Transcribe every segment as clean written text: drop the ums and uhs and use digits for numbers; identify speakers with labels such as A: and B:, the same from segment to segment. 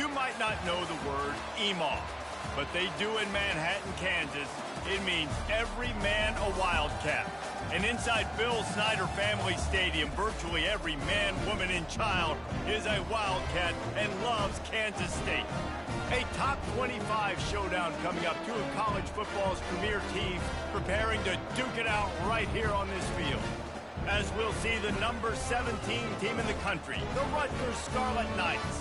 A: You might not know the word EMAW, but they do in Manhattan, Kansas. It means every man a Wildcat. And inside Bill Snyder Family Stadium, virtually every man, woman, and child is a Wildcat and loves Kansas State. A top 25 showdown coming up. Two of college football's premier teams preparing to duke it out right here on this field. As we'll see the number 17 team in the country, the Rutgers Scarlet Knights,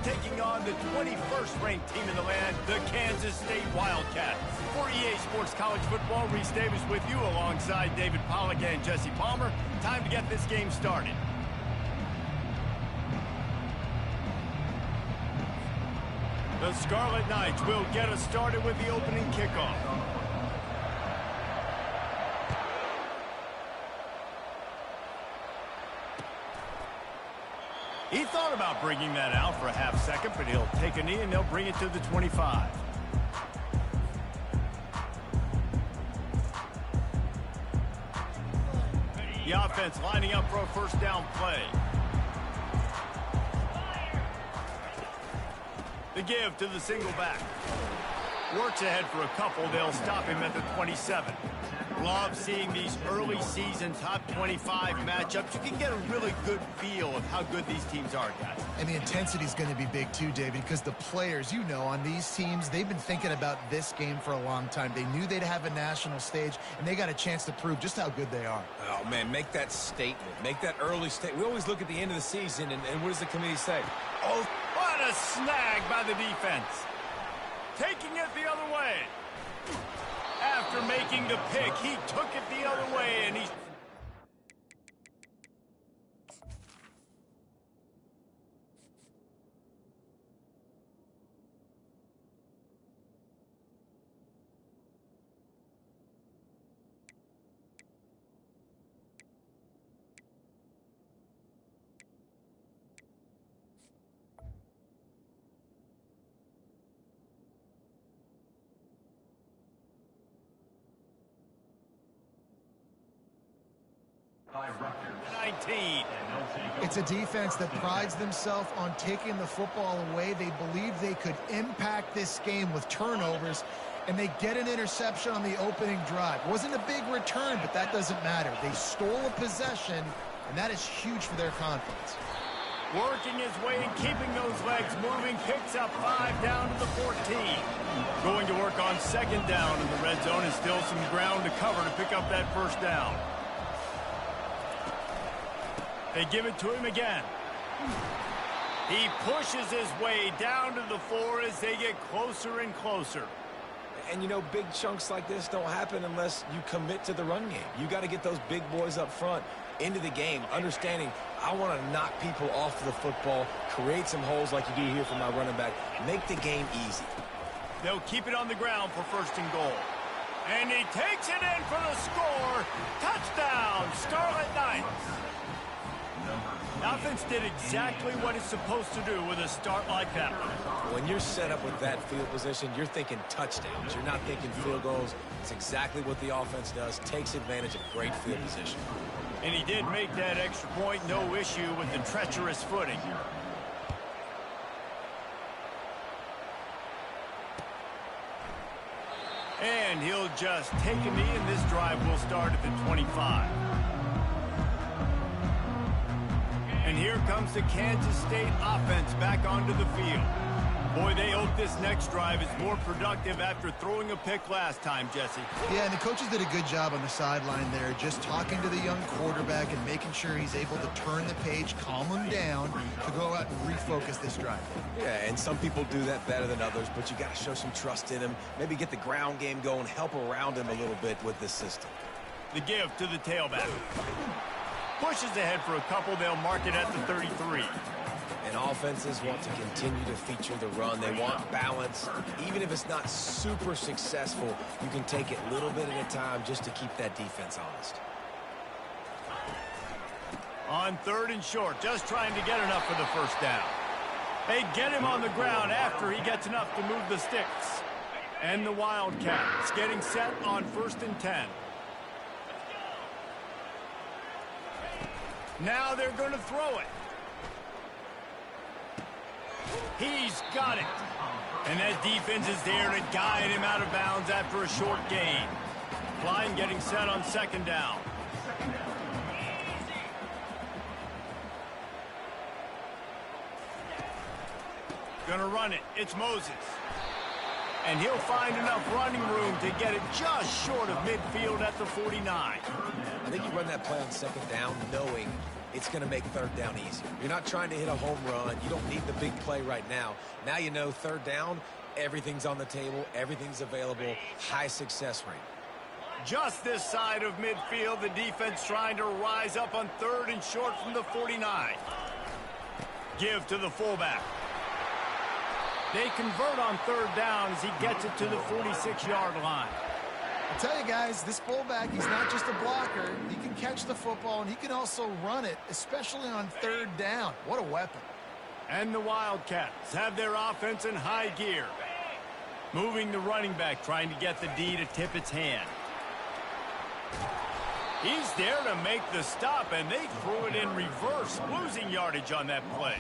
A: taking on the 21st ranked team in the land, the Kansas State Wildcats. For EA Sports College Football, Reese Davis with you alongside David Pollack and Jesse Palmer. Time to get this game started. The Scarlet Knights will get us started with the opening kickoff. He thought about bringing that out for a half second, but he'll take a knee and they'll bring it to the 25. The offense lining up for a first down play. The give to the single back. Works ahead for a couple. They'll stop him at the 27. Love seeing these early season top 25 matchups. You can get a really good feel of how good these teams are, guys.
B: And the intensity is going to be big too, David, because the players, you know, on these teams, they've been thinking about this game for a long time. They knew they'd have a national stage, and they got a chance to prove just how good they are.
C: Oh, man, make that statement. Make that early statement. We always look at the end of the season, and what does the committee say?
A: Oh, what a snag by the defense. Taking it the other way. After making the pick, he took it the other way, and he's... Rutgers 19.
B: It's a defense that prides themselves on taking the football away. They believe they could impact this game with turnovers, and they get an interception on the opening drive. Wasn't a big return, but that doesn't matter. They stole a possession, and that is huge for their confidence.
A: Working his way and keeping those legs moving, picks up 5 down to the 14. Going to work on second down in the red zone, and still some ground to cover to pick up that first down. They give it to him again. He pushes his way down to the 4 as they get closer and closer.
C: And, you know, big chunks like this don't happen unless you commit to the run game. You got to get those big boys up front into the game, understanding I want to knock people off the football, create some holes like you do here for my running back, make the game easy.
A: They'll keep it on the ground for first and goal. And he takes it in for the score. Touchdown, Scarlet Knights. The offense did exactly what it's supposed to do with a start like that.
C: When you're set up with that field position, you're thinking touchdowns. You're not thinking field goals. It's exactly what the offense does, takes advantage of great field position.
A: And he did make that extra point, no issue with the treacherous footing. And he'll just take a knee, and this drive will start at the 25. And here comes the Kansas State offense back onto the field. Boy, they hope this next drive is more productive after throwing a pick last time, Jesse.
B: Yeah, and the coaches did a good job on the sideline there, just talking to the young quarterback and making sure he's able to turn the page, calm him down, to go out and refocus this drive.
C: Yeah, and some people do that better than others, but you got to show some trust in him, maybe get the ground game going, help around him a little bit with this system.
A: The give to the tailback. Pushes ahead for a couple. They'll mark it at the 33.
C: And offenses want to continue to feature the run. They want balance. Even if it's not super successful, you can take it little bit at a time just to keep that defense honest.
A: On third and short, just trying to get enough for the first down. They get him on the ground after he gets enough to move the sticks. And the Wildcats getting set on 1st and 10. Now they're going to throw it. He's got it. And that defense is there to guide him out of bounds after a short gain. Line getting set on second down. Gonna run it. It's Moses. And he'll find enough running room to get it just short of midfield at the 49.
C: I think you run that play on second down knowing it's going to make third down easier. You're not trying to hit a home run. You don't need the big play right now. Now you know third down, everything's on the table, everything's available, high success rate.
A: Just this side of midfield, the defense trying to rise up on third and short from the 49. Give to the fullback. They convert on third down as he gets it to the 46-yard line.
B: I tell you guys, this fullback, he's not just a blocker. He can catch the football, and he can also run it, especially on third down. What a weapon.
A: And the Wildcats have their offense in high gear. Moving the running back, trying to get the D to tip its hand. He's there to make the stop, and they threw it in reverse, losing yardage on that play.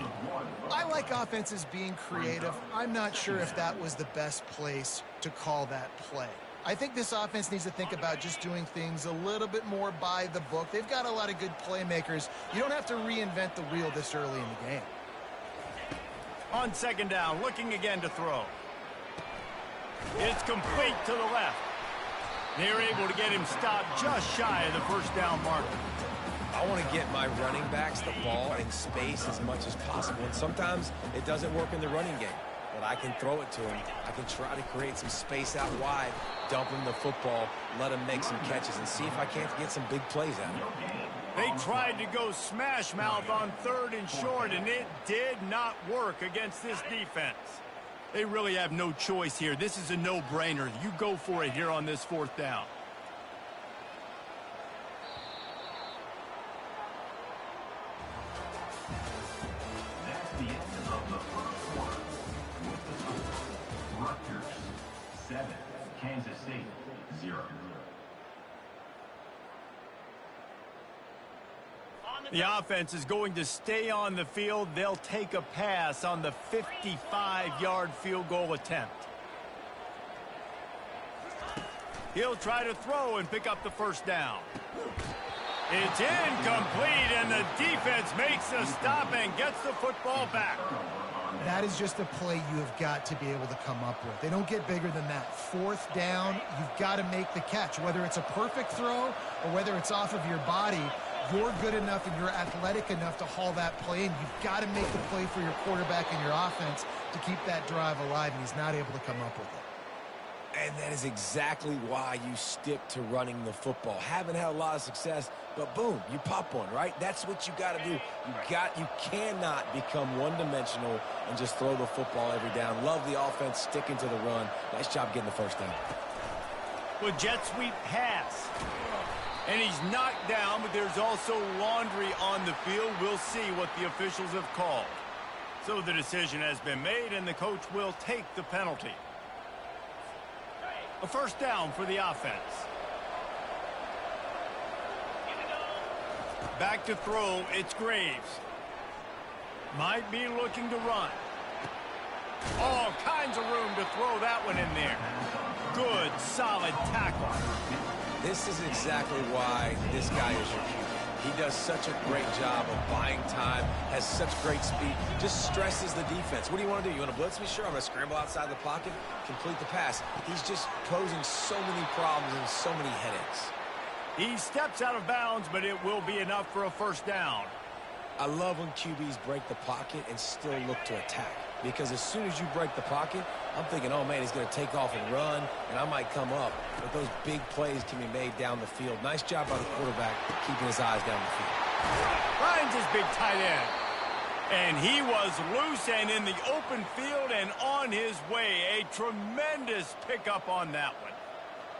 B: I like offenses being creative. I'm not sure if that was the best place to call that play. I think this offense needs to think about just doing things a little bit more by the book. They've got a lot of good playmakers. You don't have to reinvent the wheel this early in the game.
A: On second down, looking again to throw. It's complete to the left. They're able to get him stopped just shy of the first down marker.
C: I want to get my running backs the ball in space as much as possible. And sometimes it doesn't work in the running game. But I can throw it to him. I can try to create some space out wide, dump him the football, let him make some catches, and see if I can't get some big plays out of him.
A: They tried to go smash mouth on third and short, and it did not work against this defense. They really have no choice here. This is a no-brainer. You go for it here on this fourth down.
D: That's the end of the first quarter. With the score, Rutgers 7, Kansas State 0.
A: The offense is going to stay on the field. They'll take a pass on the 55-yard field goal attempt. He'll try to throw and pick up the first down. It's incomplete, and the defense makes a stop and gets the football back.
B: That is just a play you have got to be able to come up with. They don't get bigger than that. Fourth down, you've got to make the catch. Whether it's a perfect throw or whether it's off of your body, you're good enough and you're athletic enough to haul that play in. You've got to make the play for your quarterback and your offense to keep that drive alive, and he's not able to come up with it.
C: And that is exactly why you stick to running the football. Haven't had a lot of success, but boom, you pop one, right? That's what you got to do. You cannot become one-dimensional and just throw the football every down. Love the offense sticking to the run. Nice job getting the first down.
A: Well, jet sweep pass. And he's knocked down, but there's also laundry on the field. We'll see what the officials have called. So the decision has been made, and the coach will take the penalty. A first down for the offense. Back to throw, it's Graves. Might be looking to run. All kinds of room to throw that one in there. Good, solid tackle.
C: This is exactly why this guy is your QB. He does such a great job of buying time, has such great speed, just stresses the defense. What do you want to do? You want to blitz me? Sure, I'm going to scramble outside the pocket, complete the pass. He's just posing so many problems and so many headaches.
A: He steps out of bounds, but it will be enough for a first down.
C: I love when QBs break the pocket and still look to attack. Because as soon as you break the pocket, I'm thinking, oh, man, he's going to take off and run, and I might come up. But those big plays can be made down the field. Nice job by the quarterback keeping his eyes down the field.
A: Finds his big tight end. And he was loose and in the open field and on his way. A tremendous pickup on that one.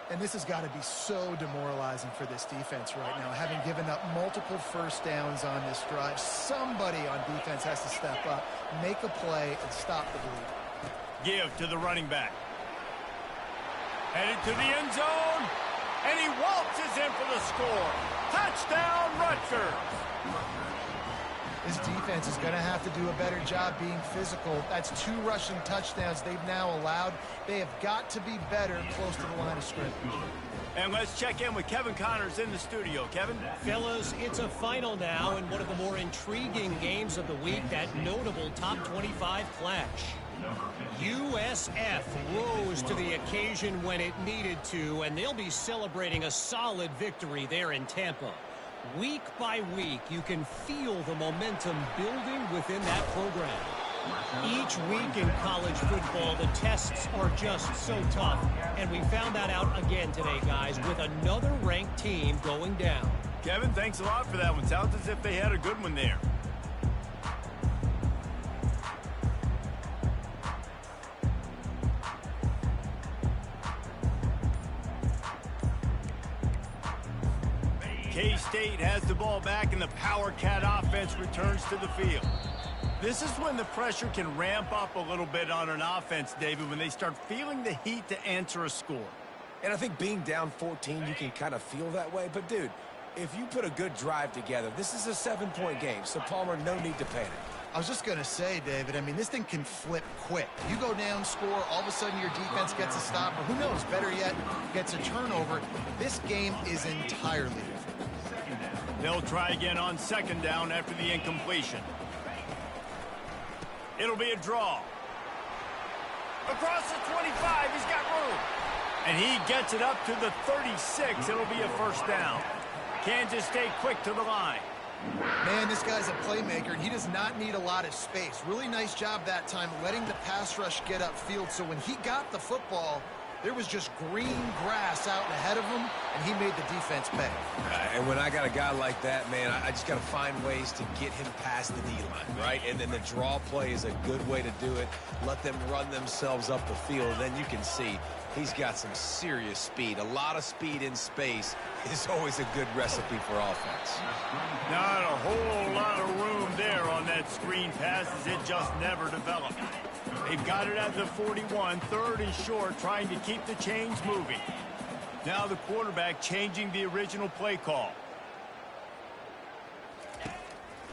B: And this has got to be so demoralizing for this defense right now. Having given up multiple first downs on this drive, somebody on defense has to step up, make a play, and stop the bleed.
A: Give to the running back. Headed to the end zone, and he waltzes in for the score. Touchdown, Rutgers.
B: This defense is going to have to do a better job being physical. That's 2 rushing touchdowns they've now allowed. They have got to be better close to the line of scrimmage.
A: And let's check in with Kevin Connors in the studio. Kevin?
E: Fellas, it's a final now in one of the more intriguing games of the week, that notable top 25 clash. USF rose to the occasion when it needed to, and they'll be celebrating a solid victory there in Tampa. Week by week, you can feel the momentum building within that program. Each week in college football, the tests are just so tough, and we found that out again today, guys, with another ranked team going down.
A: Kevin, thanks a lot for that one. Sounds as if they had a good one there. K-State has the ball back, and the Powercat offense returns to the field. This is when the pressure can ramp up a little bit on an offense, David, when they start feeling the heat to answer a score.
C: And I think being down 14, you can kind of feel that way. But, dude, if you put a good drive together, this is a 7-point game. So, Palmer, no need to panic.
B: I was just going to say, David, I mean, this thing can flip quick. You go down, score, all of a sudden your defense gets a stop, or who knows, better yet, gets a turnover. This game is entirely different.
A: They'll try again on 2nd down after the incompletion. It'll be a draw. Across the 25, he's got room. And he gets it up to the 36. It'll be a 1st down. Kansas State quick to the line.
B: Man, this guy's a playmaker, and he does not need a lot of space. Really nice job that time letting the pass rush get upfield, so when he got the football, there was just green grass out ahead of him, and he made the defense pay.
C: And when I got a guy like that, man, I just got to find ways to get him past the D-line, right? And then the draw play is a good way to do it. Let them run themselves up the field, and then you can see he's got some serious speed. A lot of speed in space is always a good recipe for offense.
A: Not a whole lot of room there on that screen pass, as it just never developed. They've got it at the 41, 3rd and short, trying to keep the chains moving. Now the quarterback changing the original play call.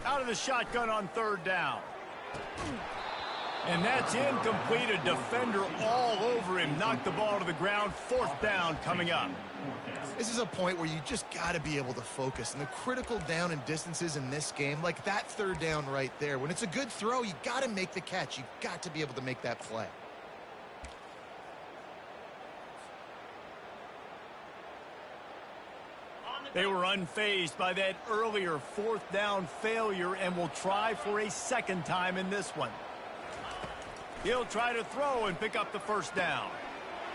A: Out of the shotgun on 3rd down. And that's incomplete. A defender all over him. Knocked the ball to the ground. 4th down coming up.
B: This is a point where you just got to be able to focus. And the critical down and distances in this game, like that 3rd down right there, when it's a good throw, you got to make the catch. You got to be able to make that play.
A: They were unfazed by that earlier 4th down failure and will try for a 2nd time in this one. He'll try to throw and pick up the 1st down.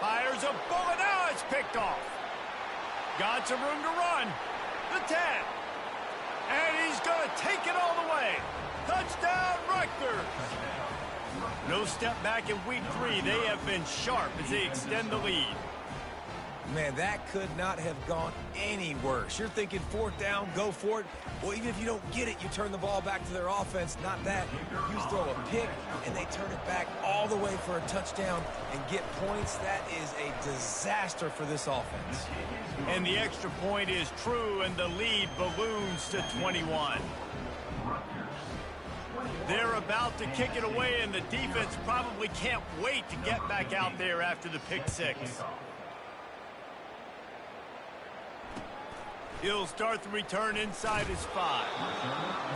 A: Fires a bullet. Now it's picked off. Got some room to run. The 10. And he's going to take it all the way. Touchdown, Rutgers. No step back in week 3. They have been sharp as they extend the lead.
C: Man, that could not have gone any worse. You're thinking 4th down, go for it. Well, even if you don't get it, you turn the ball back to their offense. Not that. You throw a pick, and they turn it back all the way for a touchdown and get points. That is a disaster for this offense.
A: And the extra point is true, and the lead balloons to 21. They're about to kick it away, and the defense probably can't wait to get back out there after the pick 6. He'll start the return inside his 5.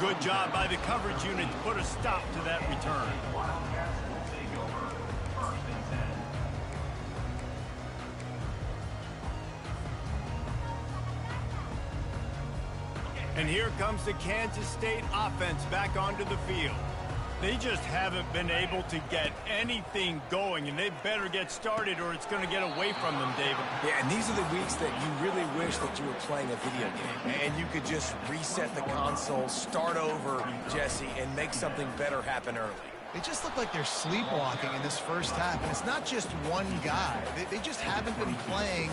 A: Good job by the coverage unit to put a stop to that return. And here comes the Kansas State offense back onto the field. They just haven't been able to get anything going, and they better get started or it's going to get away from them, David.
C: Yeah, and these are the weeks that you really wish that you were playing a video game and you could just reset the console, start over, Jesse, and make something better happen early.
B: They just look like they're sleepwalking in this 1st half, and it's not just one guy. They just haven't been playing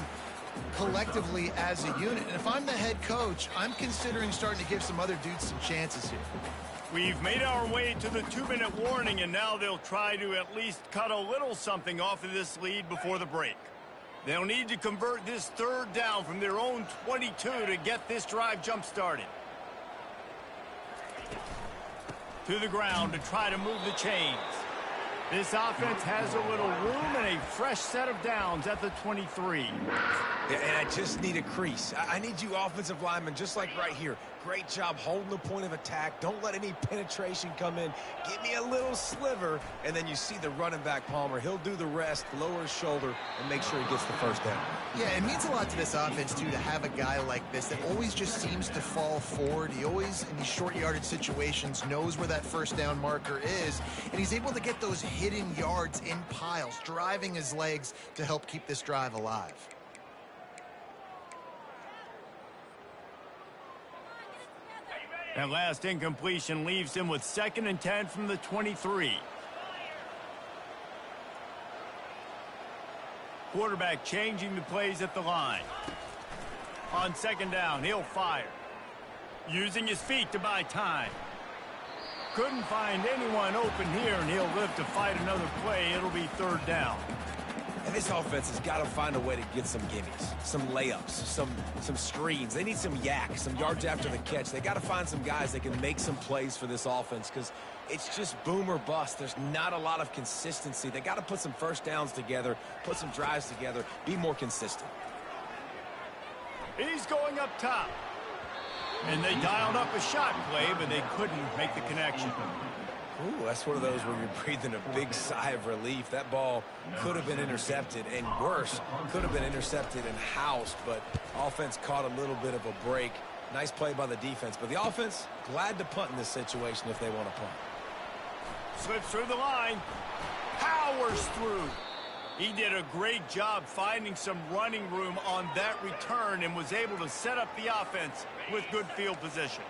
B: collectively as a unit. And if I'm the head coach, I'm considering starting to give some other dudes some chances here.
A: We've made our way to the 2-minute warning, and now they'll try to at least cut a little something off of this lead before the break. They'll need to convert this 3rd down from their own 22 to get this drive jump-started. to the ground to try to move the chains. This offense has a little room and a fresh set of downs at the 23.
C: Yeah, and I just need a crease. I need you offensive linemen, just like right here. Great job holding the point of attack. Don't let any penetration come in. Give me a little sliver, and then you see the running back, Palmer. He'll do the rest, lower his shoulder, and make sure he gets the first down.
B: Yeah, it means a lot to this offense, too, to have a guy like this that always just seems to fall forward. He always, in these short yardage situations, knows where that first down marker is, and he's able to get those hidden yards in piles, driving his legs to help keep this drive alive.
A: That last incompletion leaves him with 2nd and 10 from the 23. Quarterback changing the plays at the line. On 2nd down, he'll fire. Using his feet to buy time. Couldn't find anyone open here, and he'll live to fight another play. It'll be 3rd down.
C: And this offense has got to find a way to get some gimmies, some layups, some screens. They need some yak, some yards after the catch. They got to find some guys that can make some plays for this offense because it's just boom or bust. There's not a lot of consistency. They got to put some first downs together, put some drives together, be more consistent.
A: He's going up top. And they dialed up a shot play, but they couldn't make the connection.
C: Ooh, that's one of those where you're breathing a big sigh of relief. That ball could have been intercepted, and worse, could have been intercepted and housed, but offense caught a little bit of a break. Nice play by the defense, but the offense, glad to punt in this situation if they want to punt.
A: Slips through the line, powers through. He did a great job finding some running room on that return and was able to set up the offense with good field position.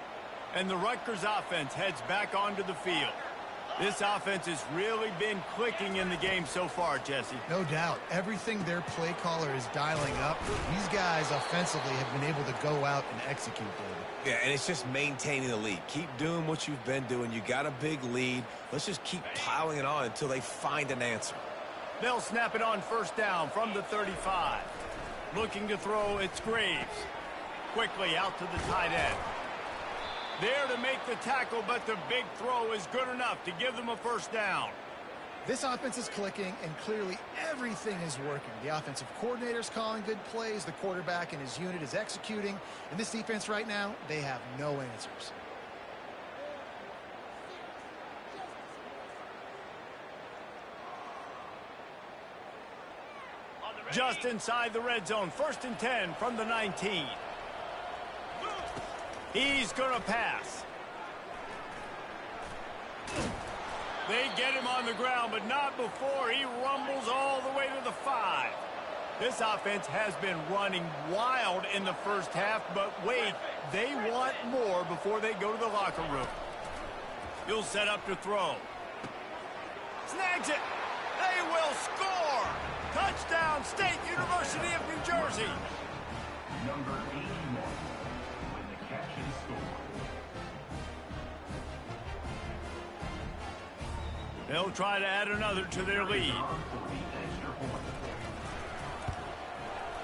A: And the Rutgers offense heads back onto the field. This offense has really been clicking in the game so far, Jesse.
B: No doubt. Everything their play caller is dialing up, these guys offensively have been able to go out and execute, David.
C: Yeah, and it's just maintaining the lead. Keep doing what you've been doing. You got a big lead. Let's just keep piling it on until they find an answer.
A: They'll snap it on 1st down from the 35. Looking to throw, it's Graves. Quickly out to the tight end. There to make the tackle, but the big throw is good enough to give them a 1st down.
B: This offense is clicking, and clearly everything is working. The offensive coordinator's calling good plays. The quarterback and his unit is executing. And this defense right now, they have no answers.
A: Just inside the red zone, 1st and 10 from the 19. He's going to pass. They get him on the ground, but not before he rumbles all the way to the 5. This offense has been running wild in the first half, but wait, they want more before they go to the locker room. He'll set up to throw. Snags it. They will score. Touchdown, State University of New Jersey.
D: Number 81, when the catch and score.
A: They'll try to add another to their lead.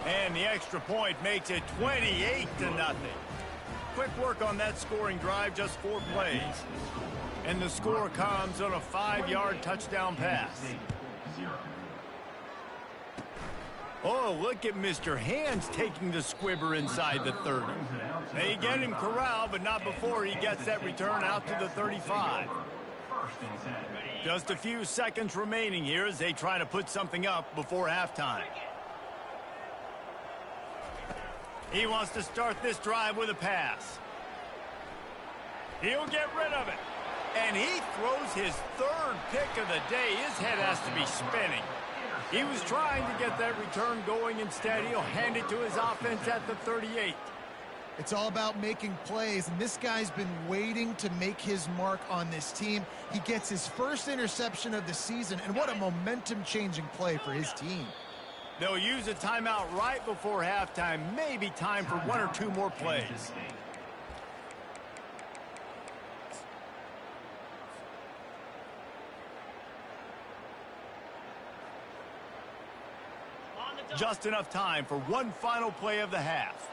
A: And the extra point makes it 28-0. Quick work on that scoring drive, just 4 plays. And the score comes on a 5-yard touchdown pass. Oh, look at Mr. Hands taking the squibber inside the 30. They get him corralled, but not before he gets that return out to the 35. Just a few seconds remaining here as they try to put something up before halftime. He wants to start this drive with a pass. He'll get rid of it. And he throws his 3rd pick of the day. His head has to be spinning. He was trying to get that return going. Instead, he'll hand it to his offense at the 38.
B: It's all about making plays, and this guy's been waiting to make his mark on this team. He gets his first interception of the season, and what a momentum-changing play for his team.
A: They'll use a timeout right before halftime. Maybe time for 1 or 2 more plays. Just enough time for one final play of the half.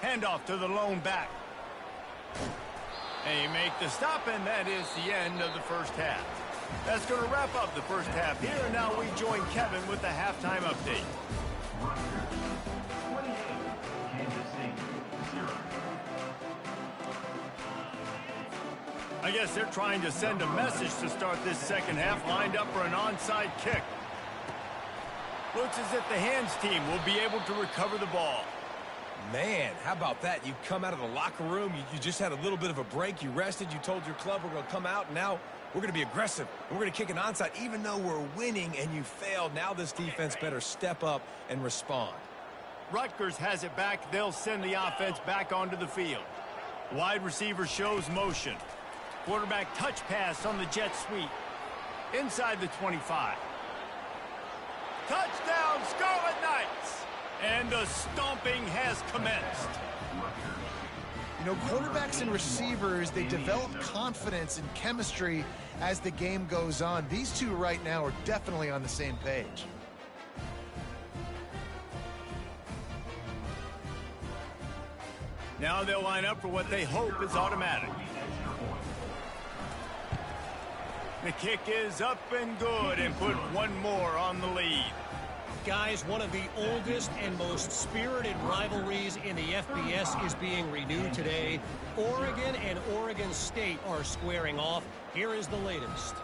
A: Handoff to the lone back. And you make the stop, and that is the end of the first half. That's going to wrap up the first half here, and now we join Kevin with the halftime update.
D: Rutgers 28, Kansas State 0.
A: I guess they're trying to send a message to start this second half, lined up for an onside kick. Looks as if the hands team will be able to recover the ball.
C: Man, how about that? You come out of the locker room, you just had a little bit of a break, you rested, you told your club we're going to come out, and now we're going to be aggressive. We're going to kick an onside, even though we're winning and you failed. Now this defense better step up and respond.
A: Rutgers has it back. They'll send the offense back onto the field. Wide receiver shows motion. Quarterback touch pass on the jet sweep. Inside the 25. Touchdown, Scarlet Knights! And the stomping has commenced.
B: You know, quarterbacks and receivers, they develop confidence and chemistry as the game goes on. These two right now are definitely on the same page.
A: Now they'll line up for what they hope is automatic. The kick is up and good, and put one more on the lead.
E: Guys, one of the oldest and most spirited rivalries in the FBS is being renewed today. Oregon and Oregon State are squaring off. Here is the latest.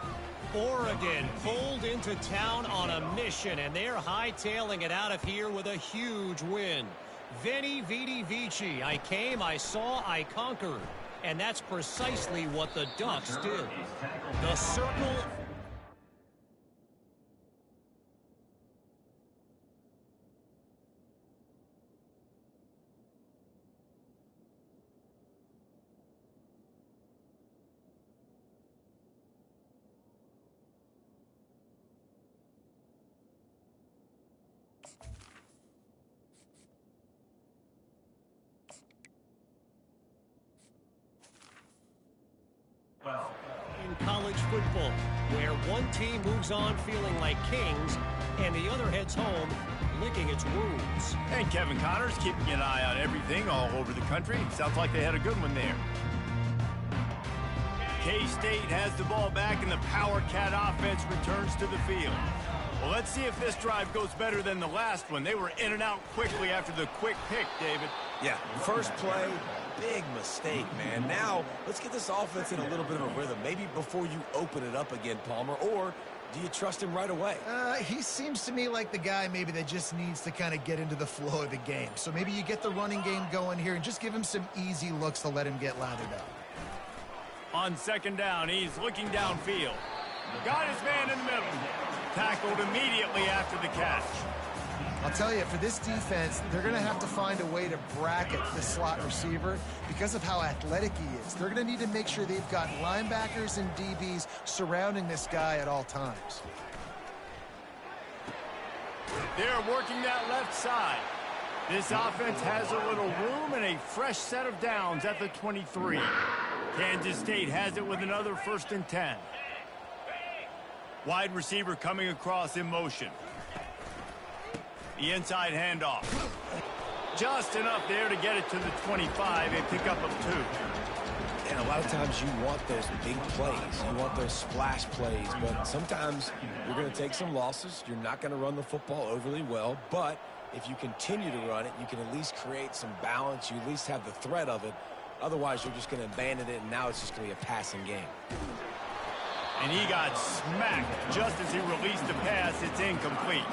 E: Oregon pulled into town on a mission, and they're hightailing it out of here with a huge win. Veni, vidi, vici. I came, I saw, I conquered. And that's precisely what the Ducks did. The circle... in college football, where one team moves on feeling like kings and the other heads home licking its wounds.
A: And Kevin Connors keeping an eye on everything all over the country. Sounds like they had a good one there. K-State has the ball back, and the Powercat offense returns to the field. Well, let's see if this drive goes better than the last one. They were in and out quickly after the quick pick, David.
C: Yeah, first play, big mistake, man. Now, let's get this offense in a little bit of a rhythm. Maybe before you open it up again, Palmer, or do you trust him right away?
B: He seems to me like the guy maybe that just needs to kind of get into the flow of the game. So maybe you get the running game going here and just give him some easy looks to let him get lathered up.
A: On second down, he's looking downfield. Got his man in the middle. Tackled immediately after the catch.
B: I'll tell you, for this defense, they're going to have to find a way to bracket the slot receiver because of how athletic he is. They're going to need to make sure they've got linebackers and DBs surrounding this guy at all times.
A: They're working that left side. This offense has a little room and a fresh set of downs at the 23. Kansas State has it with another 1st and 10. Wide receiver coming across in motion. The inside handoff. Just enough there to get it to the 25. A pickup of 2.
C: And a lot of times you want those big plays. You want those splash plays. But sometimes you're going to take some losses. You're not going to run the football overly well. But if you continue to run it, you can at least create some balance. You at least have the threat of it. Otherwise, you're just going to abandon it, and now it's just going to be a passing game.
A: And he got smacked just as he released the pass. It's incomplete.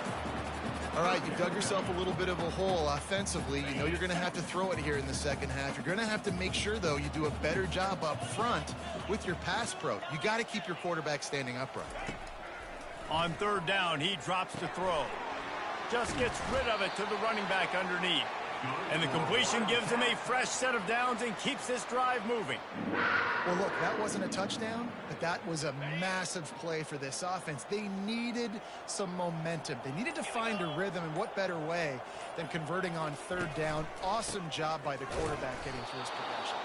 B: All right, you dug yourself a little bit of a hole offensively. You know you're going to have to throw it here in the second half. You're going to have to make sure, though, you do a better job up front with your pass pro. You got to keep your quarterback standing upright.
A: On third down, he drops to throw. Just gets rid of it to the running back underneath. And the completion gives him a fresh set of downs and keeps this drive moving.
B: Well, look, that wasn't a touchdown, but that was a massive play for this offense. They needed some momentum. They needed to find a rhythm, and what better way than converting on third down. Awesome job by the quarterback getting through his progression.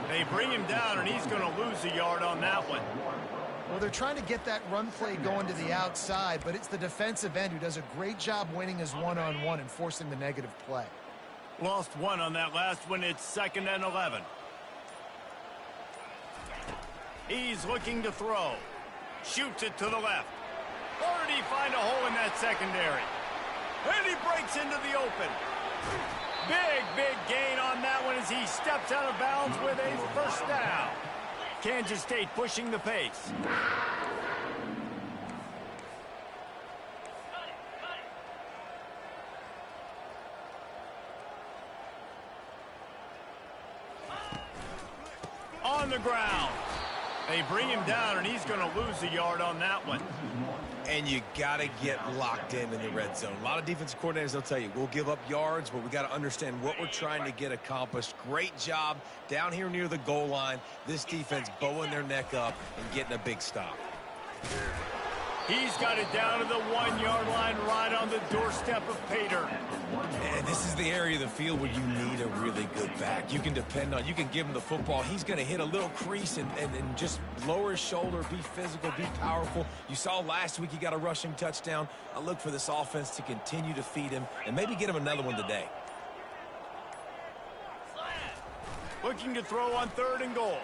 A: They bring him down, and he's going to lose a yard on that one.
B: Well, they're trying to get that run play going to the outside, but it's the defensive end who does a great job winning his one-on-one and forcing the negative play.
A: Lost one on that last one. It's 2nd and 11. He's looking to throw. Shoots it to the left. Or did he find a hole in that secondary? And he breaks into the open. Big gain on that one as he steps out of bounds with a first down. Kansas State pushing the pace. On the ground. They bring him down, and he's going to lose a yard on that one.
C: And you got to get locked in the red zone. A lot of defensive coordinators, they'll tell you, we'll give up yards, but we got to understand what we're trying to get accomplished. Great job down here near the goal line. This defense bowing their neck up and getting a big stop.
A: He's got it down to the 1-yard line right on the doorstep of Pater.
C: And this is the area of the field where you need a really good back. You can depend on, you can give him the football. He's going to hit a little crease and just lower his shoulder, be physical, be powerful. You saw last week he got a rushing touchdown. I look for this offense to continue to feed him and maybe get him another one today.
A: Looking to throw on 3rd and goal.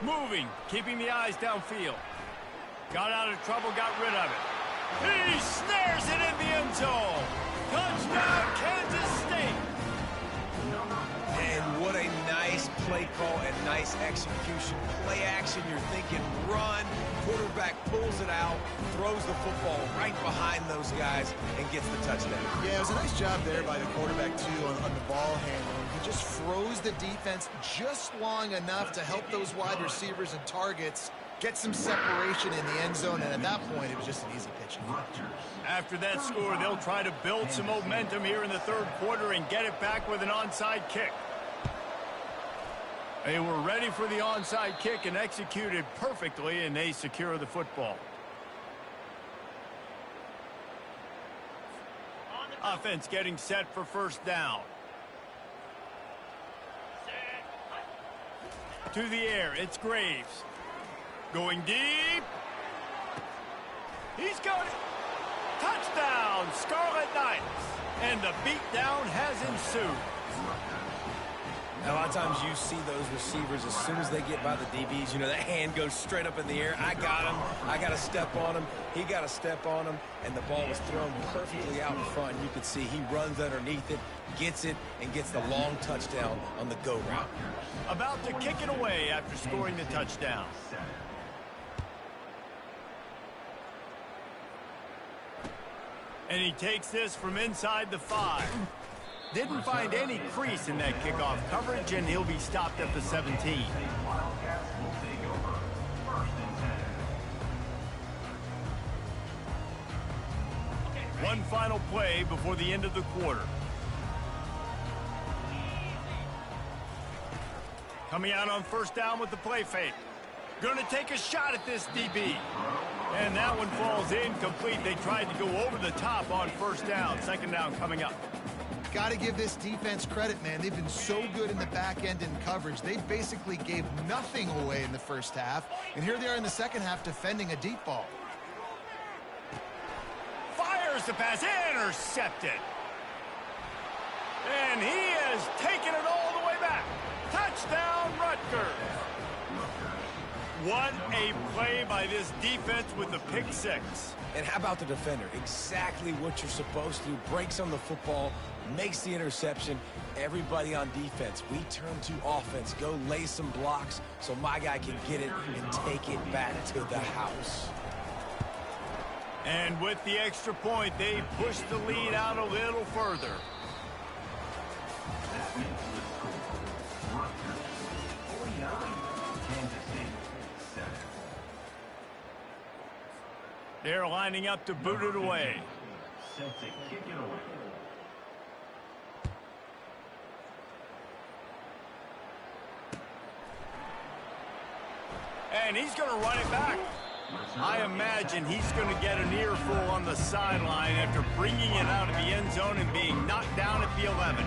A: Moving, keeping the eyes downfield. Got out of trouble, got rid of it. He snares it in the end zone. Touchdown, Kansas State.
C: And what a nice play call and nice execution. Play action, you're thinking run. Quarterback pulls it out, throws the football right behind those guys, and gets the touchdown.
B: Yeah, it was a nice job there by the quarterback, too, on the ball handling. He just froze the defense just long enough to help those wide receivers and targets get some separation in the end zone, and at that point, it was just an easy pitch.
A: After that score, they'll try to build some momentum here in the 3rd quarter and get it back with an onside kick. They were ready for the onside kick and executed perfectly, and they secure the football. Offense getting set for first down. To the air, it's Graves. Going deep. He's got it. Touchdown, Scarlet Knights. And the beatdown has ensued.
C: Now, a lot of times you see those receivers, as soon as they get by the DBs, you know, that hand goes straight up in the air. I got him. I got to step on him. He got to step on him. And the ball was thrown perfectly out in front. You could see he runs underneath it, gets it, and gets the long touchdown on the go route.
A: About to kick it away after scoring the touchdown. And he takes this from inside the 5. Didn't find any crease in that kickoff coverage, and he'll be stopped at the 17.
D: Powercats will take over. 1st and 10.
A: One final play before the end of the quarter. Coming out on first down with the play fake. Going to take a shot at this DB. And that one falls incomplete. They tried to go over the top on first down. 2nd down coming up.
B: Got to give this defense credit, man. They've been so good in the back end in coverage. They basically gave nothing away in the first half. And here they are in the second half defending a deep ball.
A: Fires the pass. Intercepted. And he has taken it all the way back. Touchdown, Rutgers. What a play by this defense with the pick 6.
C: And how about the defender? Exactly what you're supposed to do. Breaks on the football, makes the interception. Everybody on defense, we turn to offense. Go lay some blocks so my guy can get it and take it back to the house.
A: And with the extra point, they push the lead out a little further.
D: That makes the score. Rutgers 49. Kansas State 7.
A: They're lining up to boot it away.
D: Set to kick it away.
A: And he's going to run it back. I imagine he's going to get an earful on the sideline after bringing it out of the end zone and being knocked down at the 11.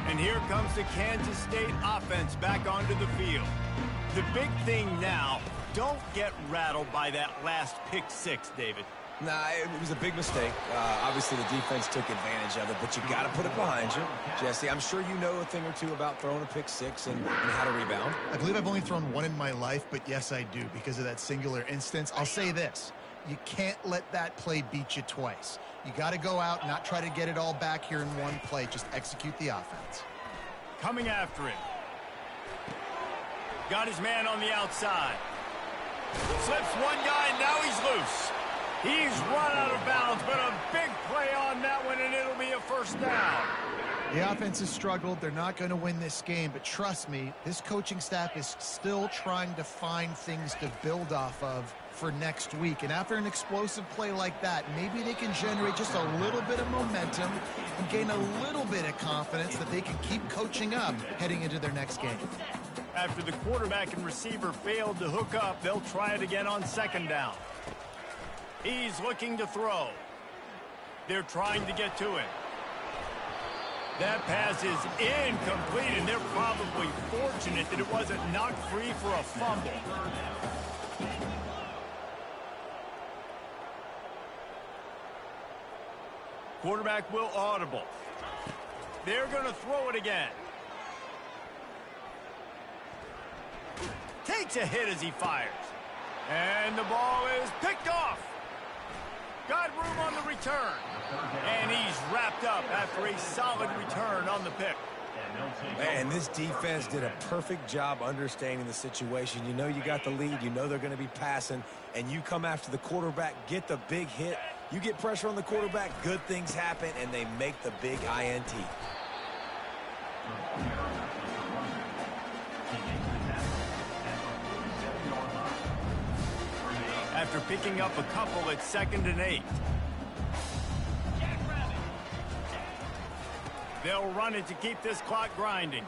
A: And here comes the Kansas State offense back onto the field. The big thing now, don't get rattled by that last pick 6, David.
C: Nah, it was a big mistake. Obviously, the defense took advantage of it, but you got to put it behind you. Jesse, I'm sure you know a thing or two about throwing a pick six and how to rebound.
B: I believe I've only thrown one in my life, but yes, I do because of that singular instance. I'll say this. You can't let that play beat you twice. You got to go out, not try to get it all back here in one play. Just execute the offense.
A: Coming after him. Got his man on the outside. Slips one guy, and now he's loose. He's run out of bounds, but a big play on that one, and it'll be a first down.
B: The offense has struggled. They're not going to win this game, but trust me, this coaching staff is still trying to find things to build off of for next week. And after an explosive play like that, maybe they can generate just a little bit of momentum and gain a little bit of confidence that they can keep coaching up heading into their next game.
A: After the quarterback and receiver failed to hook up, they'll try it again on second down. He's looking to throw. They're trying to get to him. That pass is incomplete, and they're probably fortunate that it wasn't knocked free for a fumble. Quarterback will audible. They're going to throw it again. Takes a hit as he fires. And the ball is picked off. Got room on the return. And he's wrapped up after a solid return on the pick.
C: Man, this defense did a perfect job understanding the situation. You know you got the lead. You know they're going to be passing. And you come after the quarterback, get the big hit. You get pressure on the quarterback, good things happen, and they make the big INT.
A: After picking up a couple at 2nd and 8. They'll run it to keep this clock grinding.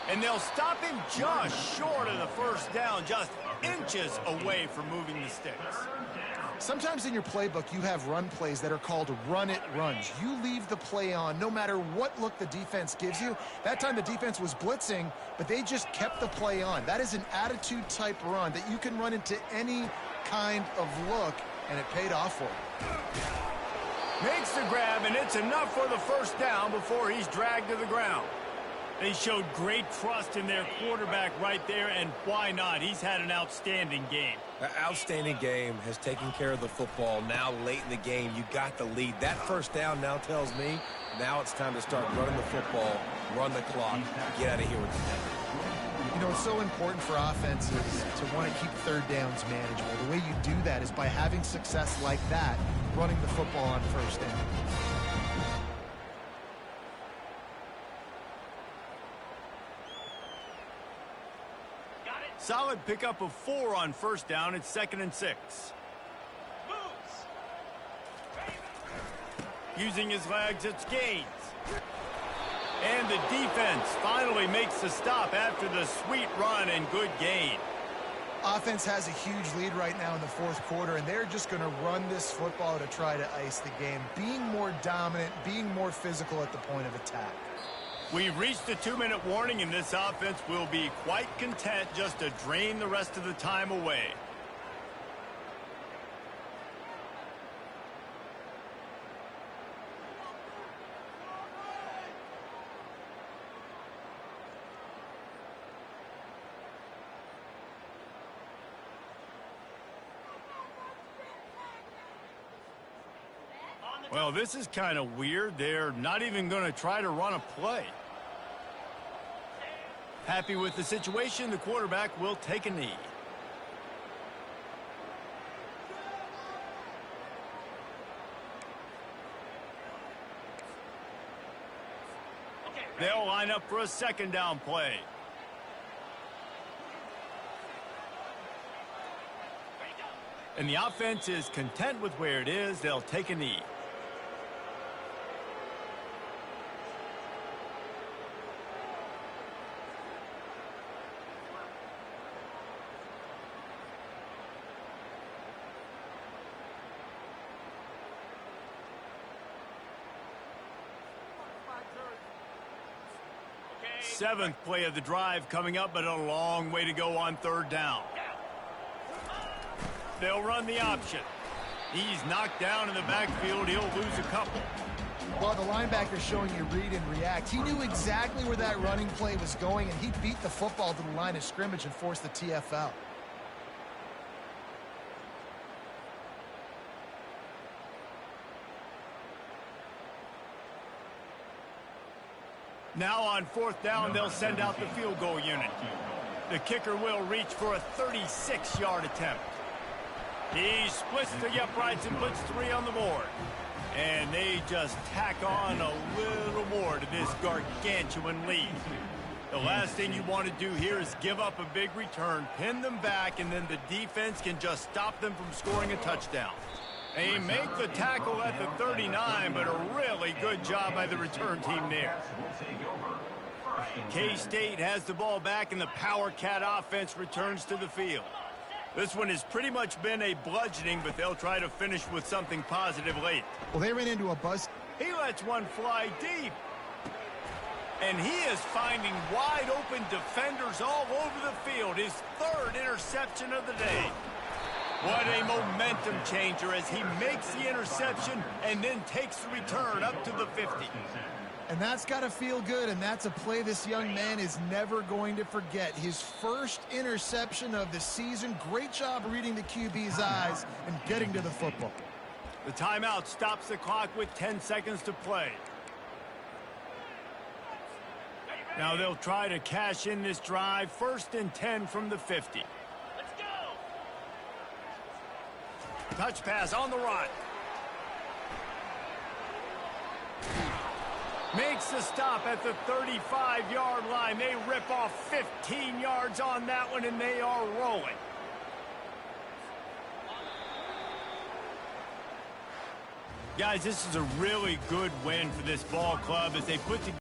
A: And they'll stop him just short of the first down, just inches away from moving the sticks.
B: Sometimes in your playbook, you have run plays that are called run-it runs. You leave the play on no matter what look the defense gives you. That time the defense was blitzing, but they just kept the play on. That is an attitude-type run that you can run into any kind of look, and it paid off for him.
A: Makes the grab, and it's enough for the first down before he's dragged to the ground. They showed great trust in their quarterback right there, and why not? He's had an outstanding game.
C: An outstanding game, has taken care of the football. Now, late in the game, you got the lead. That first down now tells me now it's time to start running the football, run the clock, get out of here with the ball.
B: You know, it's so important for offenses to want to keep third downs manageable. The way you do that is by having success like that, running the football on first down.
A: Solid pickup of 4 on first down. It's 2nd and 6. Using his legs, it's Gaines. And the defense finally makes the stop after the sweet run and good gain.
B: Offense has a huge lead right now in the fourth quarter, and they're just going to run this football to try to ice the game, being more dominant, being more physical at the point of attack.
A: We've reached the 2-minute warning, and this offense will be quite content just to drain the rest of the time away. Well, this is kind of weird. They're not even going to try to run a play. Happy with the situation, the quarterback will take a knee. They'll line up for a second down play. And the offense is content with where it is. They'll take a knee. Seventh play of the drive coming up, but a long way to go on third down. They'll run the option. He's knocked down in the backfield. He'll lose a couple.
B: Well, the linebacker's showing you read and react. He knew exactly where that running play was going, and he beat the football to the line of scrimmage and forced the TFL.
A: Now on 4th down, they'll send out the field goal unit. The kicker will reach for a 36-yard attempt. He splits the uprights and puts 3 on the board. And they just tack on a little more to this gargantuan lead. The last thing you want to do here is give up a big return, pin them back, and then the defense can just stop them from scoring a touchdown. They make the tackle at the 39, but a really good job by the return team there. K-State has the ball back, and the Powercat offense returns to the field. This one has pretty much been a bludgeoning, but they'll try to finish with something positive late.
B: Well, they ran into a buzz.
A: He lets one fly deep. And he is finding wide open defenders all over the field. His 3rd interception of the day. What a momentum changer as he makes the interception and then takes the return up to the 50.
B: And that's got to feel good, and that's a play this young man is never going to forget. His first interception of the season. Great job reading the QB's eyes and getting to the football.
A: The timeout stops the clock with 10 seconds to play. Now they'll try to cash in this drive. 1st and 10 from the 50. Let's go! Touch pass on the run. Makes the stop at the 35-yard line. They rip off 15 yards on that one, and they are rolling. Guys, this is a really good win for this ball club as they put together